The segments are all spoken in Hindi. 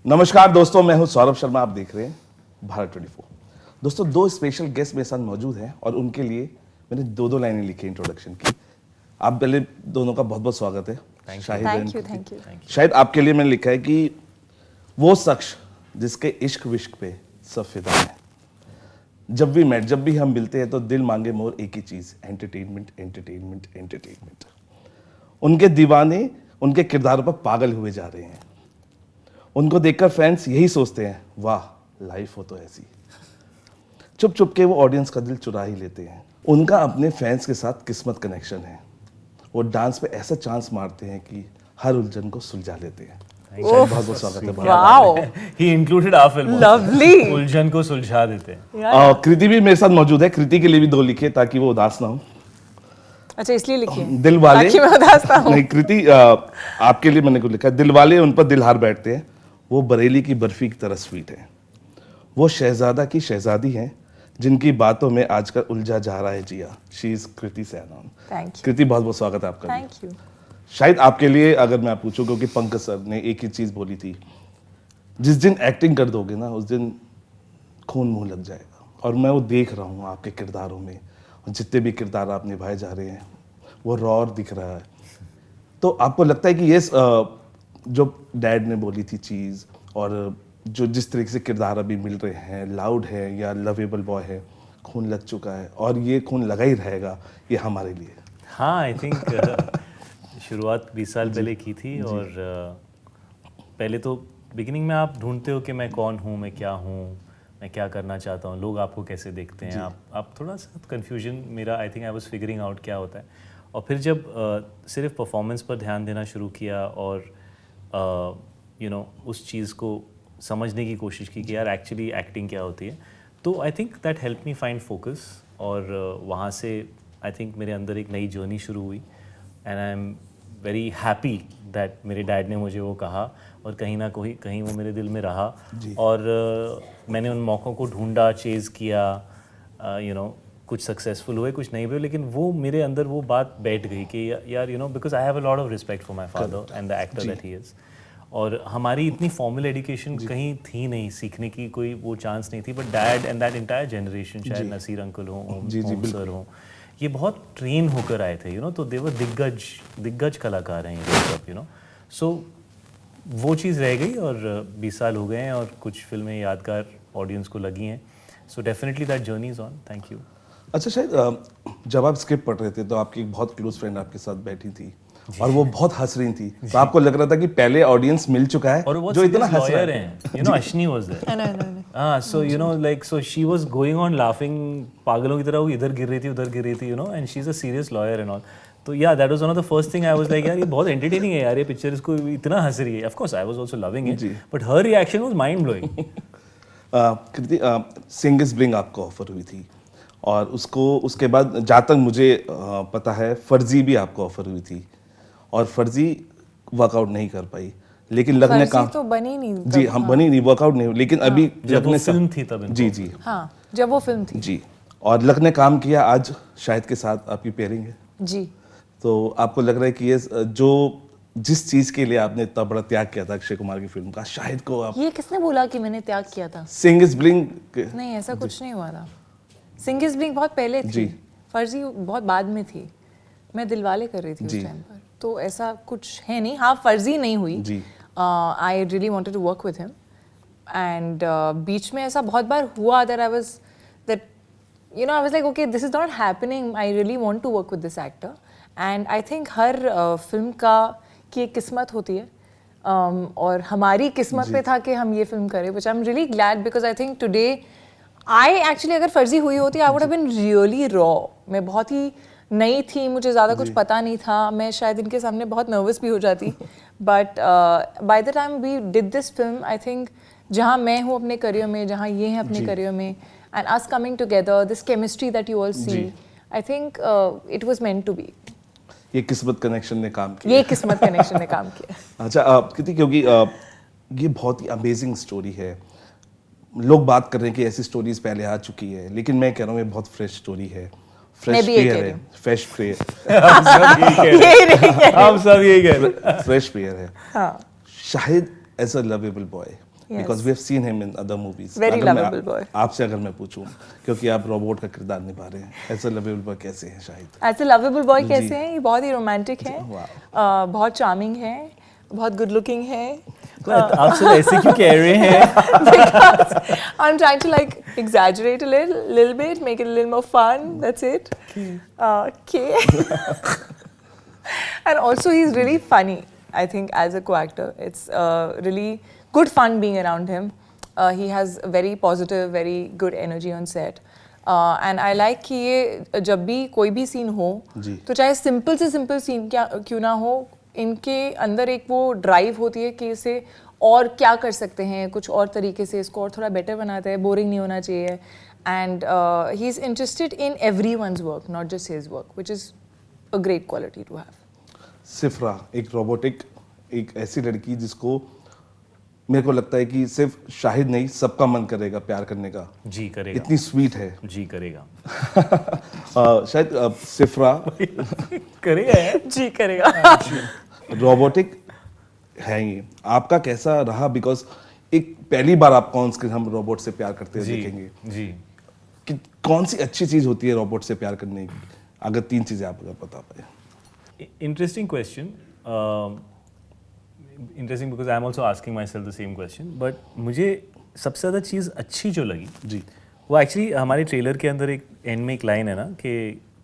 नमस्कार दोस्तों, मैं हूं सौरभ शर्मा। आप देख रहे हैं भारत 24। दोस्तों, दो स्पेशल गेस्ट मेरे साथ मौजूद हैं और उनके लिए मैंने दो लाइनें लिखी इंट्रोडक्शन की। आप पहले दोनों का बहुत बहुत स्वागत है। Shahid thank you. शायद आपके लिए मैंने लिखा है कि वो शख्स जिसके इश्क विश्क पे सब फिदा है। जब भी हम मिलते हैं तो दिल मांगे मोर एक ही चीज, एंटरटेनमेंट एंटरटेनमेंट एंटरटेनमेंट। उनके दीवाने उनके किरदारों पर पागल हुए जा रहे हैं। उनको देखकर फैंस यही सोचते हैं, वाह लाइफ हो तो ऐसी। चुप चुप के वो ऑडियंस का दिल चुरा ही लेते हैं। उनका अपने फैंस के साथ किस्मत कनेक्शन है। वो डांस पे ऐसा चांस मारते हैं कि हर उलझन को सुलझा लेते हैं। बहुत बहुत स्वागत है। Wow, He included our film also. Lovely. उलझन को सुलझा देते हैं। कृति भी मेरे साथ मौजूद है। कृति के लिए भी दो लिखे ताकि वो उदास ना हो। अच्छा, इसलिए लिखी है दिल वाले ताकि मैं उदास ना हूं। नहीं कृति, आपके लिए मैंने कुछ लिखा है। दिल वाले उन पर दिल हार बैठते हैं। वो बरेली की बर्फी की तरह स्वीट है। वो शहजादा की शहजादी हैं जिनकी बातों में आजकल उलझा जा रहा है जिया। She is Kriti Sanon. Thank you. Kriti, बहुत बहुत स्वागत है आपका। Thank you. शायद आपके लिए अगर मैं पूछूं, क्योंकि पंकज सर ने एक ही चीज बोली थी, जिस दिन एक्टिंग कर दोगे ना उस दिन खून मुंह लग जाएगा। और मैं वो देख रहा हूँ आपके किरदारों में। और जितने भी किरदार आप निभाए जा रहे हैं वो रॉ दिख रहा है। तो आपको लगता है कि ये जो डैड ने बोली थी चीज़ और जो जिस तरीके से किरदार अभी मिल रहे हैं, लाउड है या लवेबल बॉय है, खून लग चुका है और ये खून लगा ही रहेगा, ये हमारे लिए। हाँ, आई थिंक शुरुआत 20 साल पहले की थी। और पहले तो बिगिनिंग में आप ढूंढते हो कि मैं कौन हूँ, मैं क्या हूँ, मैं क्या करना चाहता हूँ, लोग आपको कैसे देखते हैं। आप थोड़ा सा कन्फ्यूजन मेरा, I think I was figuring out क्या होता है। और फिर जब सिर्फ परफॉर्मेंस पर ध्यान देना शुरू किया और उस चीज़ को समझने की कोशिश की कि यार एक्चुअली एक्टिंग क्या होती है, तो I think that help me find focus. और वहाँ से आई थिंक मेरे अंदर एक नई जर्नी शुरू हुई। And I am very happy that मेरे डैड ने मुझे वो कहा और कहीं ना कहीं वो मेरे दिल में रहा। और मैंने उन मौक़ों को ढूंढा, चेज़ किया, कुछ सक्सेसफुल हुए, कुछ नहीं हुए, लेकिन वो मेरे अंदर वो बात बैठ गई कि यार because I have a lot of respect for my father and the actor that he is. और हमारी इतनी फॉर्मल एजुकेशन कहीं थी नहीं, सीखने की कोई वो चांस नहीं थी। But dad and that entire generation, चाहे नसीर अंकल हों, ओम सर हों, ये बहुत ट्रेन होकर आए थे, तो देवर दिग्गज कलाकार हैं ये सब, सो वो चीज़ रह गई। और 20 साल हो गए हैं और कुछ फिल्में यादगार ऑडियंस को लगी हैं। So definitely that journey is on. Thank you. अच्छा शायद जब आप स्क्रिप्ट पढ़ रहे थे तो आपकी एक बहुत क्लोज फ्रेंड आपके साथ बैठी थी और वो बहुत हंस रही थी, तो आपको लग रहा था कि पहले ऑडियंस मिल चुका है और वो जो इतना हंस रहा है। Ashni was there. So she was going on laughing पागलों की तरह। वो इधर गिर रही थी, उधर गिर रही थी, and she is a serious lawyer and all. तो या that was one of the first thing I was like, यार ये बहुत एंटरटेनिंग है यार, ये पिक्चर इसको इतना हंस रही है। Of course I was also loving it, but her reaction was mind blowing. Kriti, Singh is bling आपको ऑफर हुई थी और उसके बाद जहाँ तक मुझे पता है फर्जी भी आपको ऑफर हुई थी और फर्जी वर्कआउट नहीं कर पाई। लेकिन लगने का तो बनी नहीं जी, हम बनी नहीं, वर्कआउट नहीं, लेकिन अभी जब वो फिल्म थी तब जी हाँ, जब वो फिल्म थी जी, और लगने काम किया। आज शाहिद के साथ आपकी पेयरिंग है जी। तो आपको लग रहा है कि ये जो जिस चीज के लिए आपने इतना बड़ा त्याग किया था अक्षय कुमार की फिल्म का, शाहिद को आप। ये किसने बोला कि मैंने त्याग किया था? सिंग इज ब्लिंग नहीं, ऐसा कुछ नहीं हुआ था। सिंग इज ब्लिंग बहुत पहले थी जी। फर्जी बहुत बाद में थी। मैं दिलवाले कर रही थी उस टाइम पर, तो ऐसा कुछ है नहीं। हाँ, फर्जी नहीं हुई। I really wanted to work with him and बीच में ऐसा बहुत बार हुआ that I was like okay, this is not happening, I really want to work with this actor. And I think हर फिल्म की एक किस्मत होती है, और हमारी किस्मत पे था कि हम ये फिल्म करें, which I am really glad because I think today I actually, अगर फर्जी हुई होती I would have been really raw. मैं बहुत ही नई थी, मुझे ज़्यादा कुछ पता नहीं था, मैं शायद इनके सामने बहुत नर्वस भी हो जाती। But by the time we did this film, I think जहाँ मैं हूँ अपने करियर में, जहाँ ये हैं अपने करियर में, and us coming together, this chemistry that you all see, I think it was meant to be. ये किस्मत कनेक्शन ने काम किया। ये किस्मत कनेक्शन ने काम किया। अच्छा, क्योंकि ये बहुत ही अमेजिंग स्टोरी है। लोग बात कर रहे हैं कि ऐसी स्टोरीज पहले आ चुकी है, लेकिन मैं कह रहा हूँ ये बहुत फ्रेश स्टोरी है, फ्रेश पेयर है, फ्रेश पेयर। हम सब यही कह रहे हैं। फ्रेश पेयर है। Shahid as a lovable boy, because we have seen him in other movies. Very lovable boy. आपसे अगर मैं पूछूं, क्योंकि आप रोबोट का किरदार निभा रहे हैं, ऐसा लवेबल बॉय कैसे हैं Shahid? As a lovable boy कैसे हैं? ये बहुत ही रोमांटिक है, बहुत चार्मिंग है, बहुत गुड लुकिंग है. तो आप सब ऐसे क्यों कह रहे हैं? Because I'm trying to like exaggerate a little bit, make it a little more fun. That's it. Okay. And also he's really funny. I think as a co-actor, it's really good fun being around him. He has very positive, very good energy on set. And I like कि ये जब भी कोई भी सीन हो, तो चाहे सिंपल से सिंपल सीन क्यों ना हो, इनके अंदर एक वो ड्राइव होती है कि इसे और क्या कर सकते हैं, कुछ और तरीके से इसको और थोड़ा बेटर बनाते हैं, बोरिंग नहीं होना चाहिए. And he is interested in everyone's work, not just his work, which is a great quality to have. Sifra एक रोबोटिक, एक ऐसी लड़की जिसको मेरे को लगता है कि सिर्फ शाहिद नहीं, सबका मन करेगा प्यार करने का. जी करेगा. इतनी स्वीट है. जी करेगा. शायद सिफ्रा करेगा यार. जी करेगा. रोबोटिक है ये. आपका कैसा रहा? बिकॉज एक पहली बार आपको ऑन स्क्रीन हम रोबोट से प्यार करते हुए देखेंगे. जी. कि कौन सी अच्छी चीज होती है रोबोट से प्यार करने की? अगर 3 चीजें आप अगर बता पाए. Interesting question. Interesting because I am also asking myself the same question. But मुझे सबसे ज़्यादा चीज़ अच्छी जो लगी जी, वो एक्चुअली हमारे ट्रेलर के अंदर एक एंड में एक लाइन है ना कि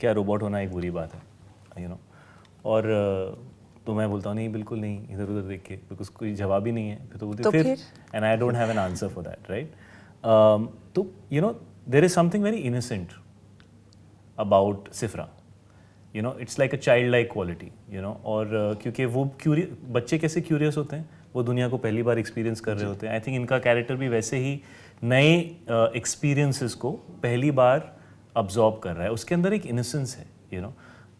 क्या रोबोट होना एक बुरी बात है, और तो मैं बोलता हूँ नहीं बिल्कुल नहीं, इधर उधर देख के, बिकॉज कोई जवाब ही नहीं है. फिर तो बोलते फिर and I don't have an answer for that, right. तो there is something very innocent about Sifra. It's like a child like quality, और क्योंकि वो बच्चे कैसे क्यूरियस होते हैं, वो दुनिया को पहली बार एक्सपीरियंस कर रहे होते हैं. आई थिंक इनका कैरेक्टर भी वैसे ही नए एक्सपीरियंसेस को पहली बार अब्जॉर्ब कर रहा है. उसके अंदर एक इनोसेंस है,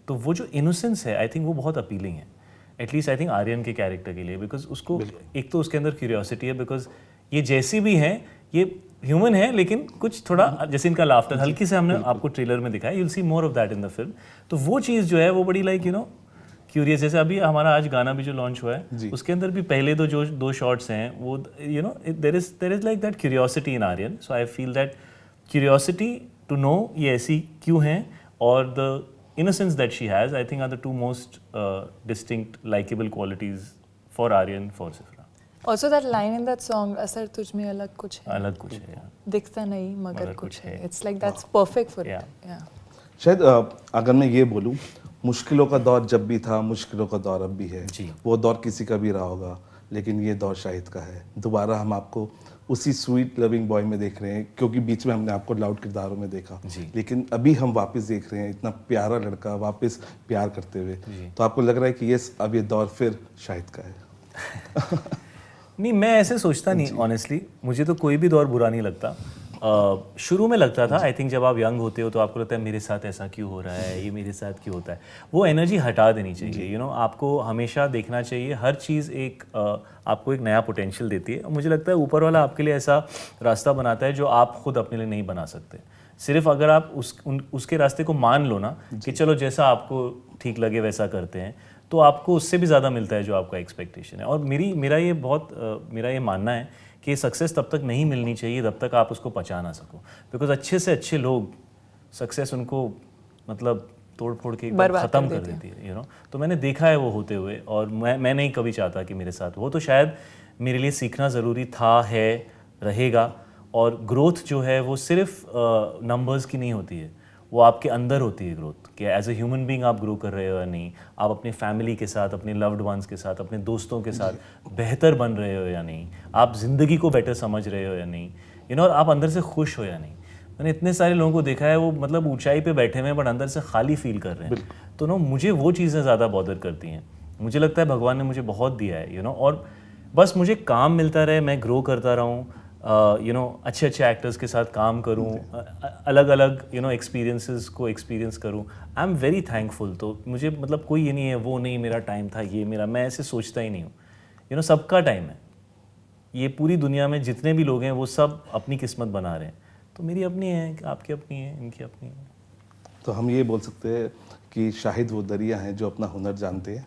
तो वो जो इनोसेंस है आई थिंक वो बहुत अपीलिंग है, एटलीस्ट आई थिंक आर्यन के कैरेक्टर के लिए. बिकॉज उसको एक तो उसके अंदर क्यूरियोसिटी है, बिकॉज ये जैसी भी हैं ये ह्यूमन है, लेकिन कुछ थोड़ा जैसे इनका लाफ्टर हल्की से हमने आपको ट्रेलर में दिखाया, you will see more of that in the film. तो वो चीज़ जो है वो बड़ी लाइक क्यूरियस. जैसे अभी हमारा आज गाना भी जो लॉन्च हुआ है उसके अंदर भी पहले दो शॉट्स हैं वो there is like that curiosity in Aryan. So I feel that curiosity to know ये ऐसी क्यों है, और the innocence that she has, I think, are the two most distinct, likable qualities for Aryan, for Sifra. Also that line in that song, असर तुझ में अलग कुछ है. अलग कुछ है, yeah. दिखता नहीं मगर कुछ है. It's like that's perfect for it. Yeah. शायद अगर मैं ये बोलूँ, मुश्किलों का दौर जब भी था, मुश्किलों का दौर अब भी है. वो दौर किसी का भी रहा होगा, लेकिन ये दौर शाहिद का है. दोबारा हम आपको उसी स्वीट लविंग बॉय में देख रहे हैं, क्योंकि बीच में हमने आपको लाउड किरदारों में देखा, लेकिन अभी हम वापस देख रहे हैं इतना प्यारा लड़का वापस प्यार करते हुए. तो आपको लग रहा है कि यस, अब ये दौर फिर शाहिद का है? नहीं, मैं ऐसे सोचता नहीं ऑनेस्टली. मुझे तो कोई भी दौर बुरा नहीं लगता. शुरू में लगता था, आई थिंक जब आप यंग होते हो तो आपको लगता है मेरे साथ ऐसा क्यों हो रहा है, ये मेरे साथ क्यों होता है. वो एनर्जी हटा देनी चाहिए. आपको हमेशा देखना चाहिए हर चीज़ एक आपको एक नया पोटेंशियल देती है. मुझे लगता है ऊपर वाला आपके लिए ऐसा रास्ता बनाता है जो आप खुद अपने लिए नहीं बना सकते. सिर्फ अगर आप उसके रास्ते को मान लो ना कि चलो जैसा आपको ठीक लगे वैसा करते हैं, तो आपको उससे भी ज़्यादा मिलता है जो आपका एक्सपेक्टेशन है. और मेरा ये मानना है कि सक्सेस तब तक नहीं मिलनी चाहिए तब तक आप उसको पचा ना सको. बिकॉज अच्छे से अच्छे लोग सक्सेस उनको मतलब तोड़ फोड़ के ख़त्म कर देती है. तो मैंने देखा है वो होते हुए, और मैं नहीं कभी चाहता कि मेरे साथ वो. तो शायद मेरे लिए सीखना ज़रूरी था, है, रहेगा. और ग्रोथ जो है वो सिर्फ नंबर्स की नहीं होती है, वो आपके अंदर होती है ग्रोथ, कि एज ए ह्यूमन बीइंग आप ग्रो कर रहे हो या नहीं, आप अपने फैमिली के साथ, अपने लव्ड वंस के साथ, अपने दोस्तों के साथ बेहतर बन रहे हो या नहीं, आप ज़िंदगी को बेटर समझ रहे हो या नहीं, और आप अंदर से खुश हो या नहीं. मैंने इतने सारे लोगों को देखा है वो मतलब ऊंचाई पे बैठे हुए हैं बट अंदर से खाली फील कर रहे हैं. तो मुझे वो चीज़ें ज़्यादा बॉदर करती हैं. मुझे लगता है भगवान ने मुझे बहुत दिया है, और बस मुझे काम मिलता रहे, मैं ग्रो करता रहूँ, अच्छे एक्टर्स के साथ काम करूं, अलग अलग एक्सपीरियंसेस को एक्सपीरियंस करूं. I am very thankful. तो मुझे मतलब कोई ये नहीं है वो नहीं मेरा टाइम था, ये मेरा, मैं ऐसे सोचता ही नहीं हूँ. सबका टाइम है. ये पूरी दुनिया में जितने भी लोग हैं वो सब अपनी किस्मत बना रहे हैं. तो मेरी अपनी है, आपकी अपनी है, इनकी अपनी है. तो हम ये बोल सकते हैं कि शाहिद वो दरिया हैं जो अपना हुनर जानते हैं,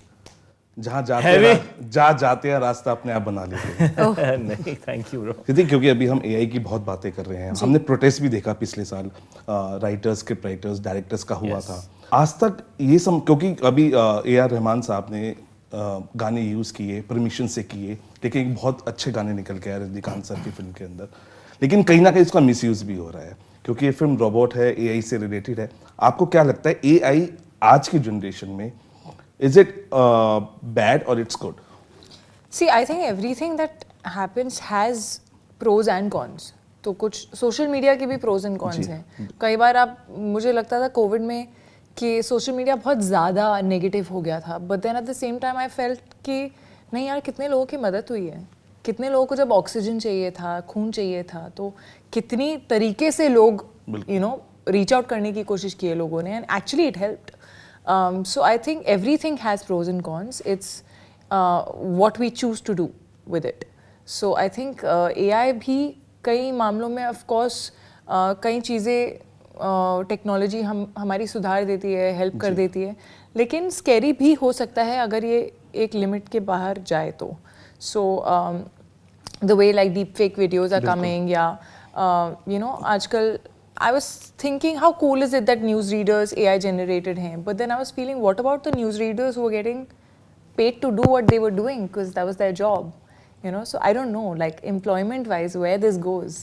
जहाँ Heavy. जाते हैं रास्ता अपने आप बना लेते हैं। नहीं, थैंक यू ब्रो। क्योंकि अभी हम एआई की बहुत बातें कर रहे हैं, हमने प्रोटेस्ट भी देखा पिछले साल, राइटर्स, स्क्रिप्ट राइटर्स, डायरेक्टर्स का हुआ था। आज तक ये सब, क्योंकि अभी ए आर रहमान साहब ने गाने यूज़ किए, परमिशन से किए, लेकिन एक बहुत अच्छे गाने निकल के आए रजनीकांत सर की फिल्म के अंदर, लेकिन कहीं ना कहीं इसका मिसयूज़ भी हो रहा है क्योंकि ये फिल्म रोबोट है, एआई से रिलेटेड है। आपको क्या लगता है एआई आज की जनरेशन में, इज इट बैड और it's good? See, I think everything that happens has pros and cons. तो कुछ सोशल मीडिया के भी प्रोज एंड कॉन्स हैं। कई बार मुझे लगता था कोविड में कि सोशल मीडिया बहुत ज़्यादा नेगेटिव हो गया था, but then at the same time I felt कि नहीं यार, कितने लोगों की मदद हुई है, कितने लोगों को जब ऑक्सीजन चाहिए था, खून चाहिए था, तो कितनी तरीके से लोग रीच आउट करने की कोशिश की है लोगों ने, and actually it helped. So I think everything has pros and cons. It's what we choose to do with it. So I think AI भी कई मामलों में of course कई चीज़ें टेक्नोलॉजी हमारी सुधार देती है, हेल्प कर देती है, लेकिन स्कैरी भी हो सकता है अगर ये एक लिमिट के बाहर जाए तो. So the way like deep fake videos are coming, आजकल I was thinking how cool is it that newsreaders AI generated हैं, but then I was feeling what about the newsreaders who were getting paid to do what they were doing because that was their job, so I don't know, like employment wise where this goes.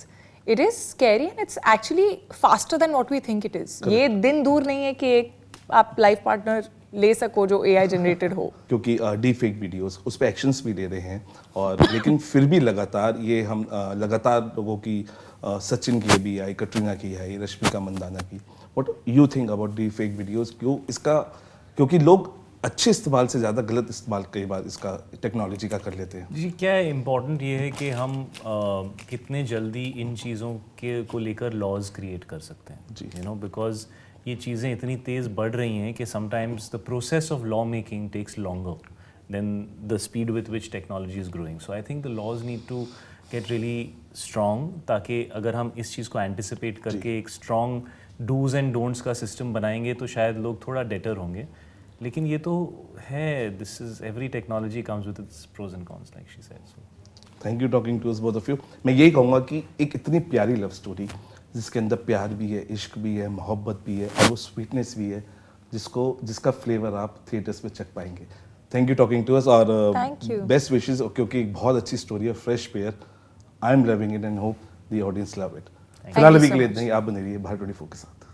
It is scary and it's actually faster than what we think it is. ये दिन दूर नहीं है कि एक आप लाइफ पार्टनर ले सको जो AI जनरेटेड हो, क्योंकि डीप फेक वीडियोस उस पे एक्शंस भी ले रहे हैं, और लेकिन फिर भी लगातार ये हम लगातार लोगों की सचिन की भी आई, कटरीना की आई, रश्मिका मंदाना की, what you think about deep fake videos? क्योंकि लोग अच्छे इस्तेमाल से ज़्यादा गलत इस्तेमाल कई बार इसका टेक्नोलॉजी का कर लेते हैं। जी, क्या इम्पोर्टेंट ये है कि हम कितने जल्दी इन चीज़ों के को लेकर लॉज क्रिएट कर सकते हैं जी, बिकॉज ये चीज़ें इतनी तेज़ बढ़ रही हैं कि sometimes the process of law making takes longer than the speed with which technology is growing. So I think the laws need to get really strong, ताकि अगर हम इस चीज़ को एंटिसिपेट करके एक स्ट्रॉन्ग डूज एंड डोंट्स का सिस्टम बनाएंगे तो शायद लोग थोड़ा डेटर होंगे. लेकिन ये तो है, this is every technology comes with its pros and cons like she said. So thank you talking to us both of you. मैं यही कहूँगा कि एक इतनी प्यारी लव स्टोरी जिसके अंदर प्यार भी है, इश्क भी है, मोहब्बत भी है, और वो स्वीटनेस भी है जिसका फ्लेवर आप थिएटर्स में चख पाएंगे. Thank you talking to us, और बेस्ट विशेस, क्योंकि एक बहुत अच्छी स्टोरी है, fresh pair. I am loving it and hope the audience love it. फिलहाल अभी के लिए नहीं, आप बने रहिए भारत 24 के साथ.